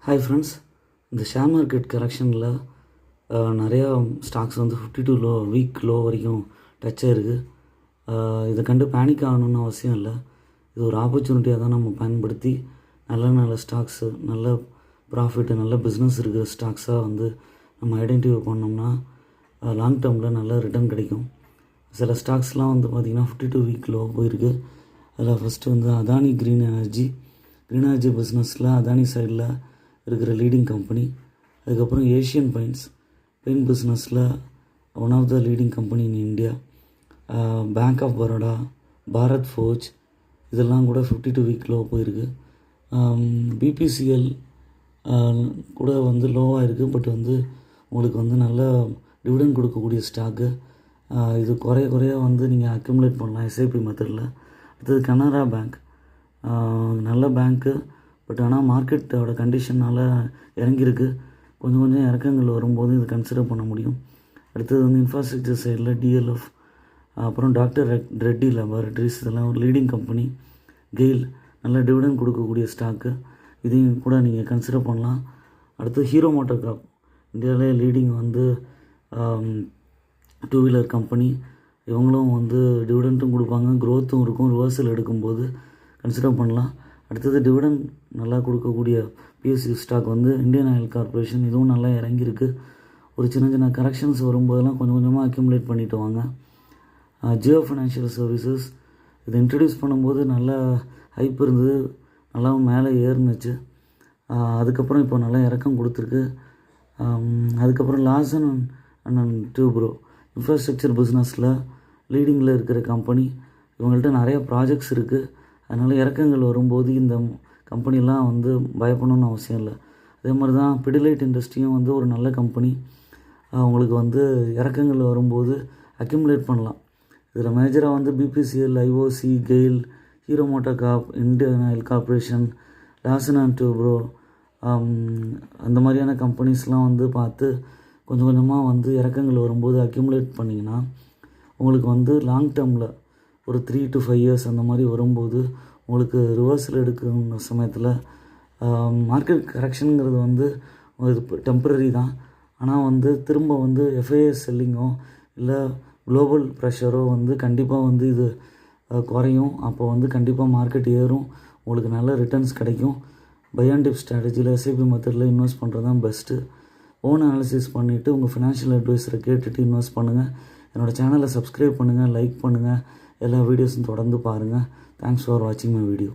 Hi friends, இந்த share market கரெக்ஷனில் நிறையா stocks வந்து 52 வீக் லோ வரைக்கும் டச் ஆகிருக்கு. இதை கண்டு பேனிக் ஆகணுன்னு அவசியம் இல்லை. இது ஒரு ஆப்பர்ச்சுனிட்டியாக தான் நம்ம பயன்படுத்தி நல்ல நல்ல ஸ்டாக்ஸு, நல்ல ப்ராஃபிட்டு, நல்ல பிஸ்னஸ் இருக்கிற ஸ்டாக்ஸாக வந்து நம்ம ஐடென்டிஃபை பண்ணோம்னா லாங் டேர்மில் நல்ல ரிட்டர்ன் கிடைக்கும். சில ஸ்டாக்ஸ்லாம் வந்து பார்த்திங்கன்னா 52 வீக் லோ போயிருக்கு. அதில் ஃபஸ்ட்டு வந்து அதானி க்ரீன் எனர்ஜி பிஸ்னஸில் அதானி சைடில் இருக்கிற லீடிங் கம்பெனி. அதுக்கப்புறம் ஏஷியன் பெயிண்ட் பிஸ்னஸில் one of the leading company in India. Bank of Baroda, Bharat Forge, இதெல்லாம் கூட 52 வீக் லோ போயிருக்கு. பிபிசிஎல் கூட வந்து லோவாக இருக்குது. பட் வந்து உங்களுக்கு வந்து நல்ல டிவிடெண்ட் கொடுக்கக்கூடிய ஸ்டாக்கு. இது குறைய வந்து நீங்கள் அக்யூமுலேட் பண்ணலாம் எஸ்ஐபி மெத்தடில். அடுத்தது கனரா பேங்க், நல்ல பேங்க்கு. பட் ஆனால் மார்க்கெட்டோட கண்டிஷனால் இறங்கியிருக்கு. கொஞ்சம் இறக்கங்கள் வரும்போது இது கன்சிடர் பண்ண முடியும். அடுத்தது வந்து இன்ஃப்ராஸ்ட்ரக்சர் சைடில் டிஎல்எஃப், அப்புறம் டாக்டர் ரெட்டி லேபரட்டரிஸ், இதெல்லாம் ஒரு லீடிங் கம்பெனி. கெயில், நல்ல டிவிடெண்ட் கொடுக்கக்கூடிய ஸ்டாக்கு. இதையும் கூட நீங்கள் கன்சிடர் பண்ணலாம். அடுத்து ஹீரோ மோட்டார் கார்ப், இந்தியாவிலே லீடிங் வந்து 2 வீலர் கம்பெனி. இவங்களும் வந்து டிவிடெண்ட்டும் கொடுப்பாங்க, க்ரோத்தும் இருக்கும். ரிவர்சல் எடுக்கும்போது கன்சிடர் பண்ணலாம். அடுத்தது டிவிடெண்ட் நல்லா கொடுக்கக்கூடிய பிஎஸ்சி ஸ்டாக் வந்து இந்தியன் ஆயில் கார்பரேஷன். இதுவும் நல்லா இறங்கியிருக்கு. ஒரு சின்ன கரெக்ஷன்ஸ் வரும்போதெல்லாம் கொஞ்சமாக அக்யூமுலேட் பண்ணிட்டு வாங்க. ஜியோ ஃபினான்ஷியல் சர்வீசஸ், இது இன்ட்ரடியூஸ் பண்ணும்போது நல்லா ஹைப் இருந்தது, நல்லா மேலே ஏறுனுச்சு. அதுக்கப்புறம் இப்போ நல்லா இறக்கம் கொடுத்துருக்கு. அதுக்கப்புறம் லார்சன் அண்ட் டூப்ரோ, இன்ஃப்ராஸ்ட்ரக்சர் பிஸ்னஸில் லீடிங்கில் இருக்கிற கம்பெனி. இவங்கள்ட்ட நிறைய ப்ராஜெக்ட்ஸ் இருக்குது. அதனால் இறக்கங்கள் வரும்போது இந்த கம்பெனிலாம் வந்து பயப்படணும்னு அவசியம் இல்லை. அதே மாதிரி தான் பிடிலைட் இண்டஸ்ட்ரியும் வந்து ஒரு நல்ல கம்பெனி. உங்களுக்கு வந்து இறக்கங்கள் வரும்போது அக்யூமுலேட் பண்ணலாம். இதில் மேஜராக வந்து BPCL, IOC, GAIL, Hero motor corp, Indian oil corporation, Larsen and Toubro, அந்த மாதிரியான கம்பெனிஸ்லாம் வந்து பார்த்து கொஞ்சமாக வந்து இறக்கங்கள் வரும்போது அக்யூமுலேட் பண்ணிங்கன்னா உங்களுக்கு வந்து லாங் டேர்மில் ஒரு 3 to 5 years அந்த மாதிரி வரும்போது உங்களுக்கு ரிவர்சல் எடுக்கிற சமயத்தில் மார்க்கெட் கரெக்ஷனுங்கிறது வந்து இது டெம்பரரி தான். ஆனால் வந்து திரும்ப வந்து எஃப்ஐஎஸ் செல்லிங்கோ இல்லை குளோபல் ப்ரெஷரோ வந்து கண்டிப்பாக வந்து இது குறையும். அப்போ வந்து கண்டிப்பாக மார்க்கெட் ஏறும், உங்களுக்கு நல்ல ரிட்டர்ன்ஸ் கிடைக்கும். பை அண்ட் டிப் ஸ்ட்ராட்டஜியில் எஸ்ஐபி மெத்தடில் இன்வெஸ்ட் பண்ணுறது தான் பெஸ்ட்டு. ஓன் அனாலிசிஸ் பண்ணிவிட்டு உங்கள் ஃபினான்ஷியல் அட்வைஸரை கேட்டுட்டு இன்வெஸ்ட் பண்ணுங்கள். என்னோடய சேனலை சப்ஸ்கிரைப் பண்ணுங்கள், லைக் பண்ணுங்கள், எல்லா வீடியோஸும் தொடர்ந்து பாருங்கள். தேங்க்ஸ் ஃபார் வாட்சிங் மை வீடியோ.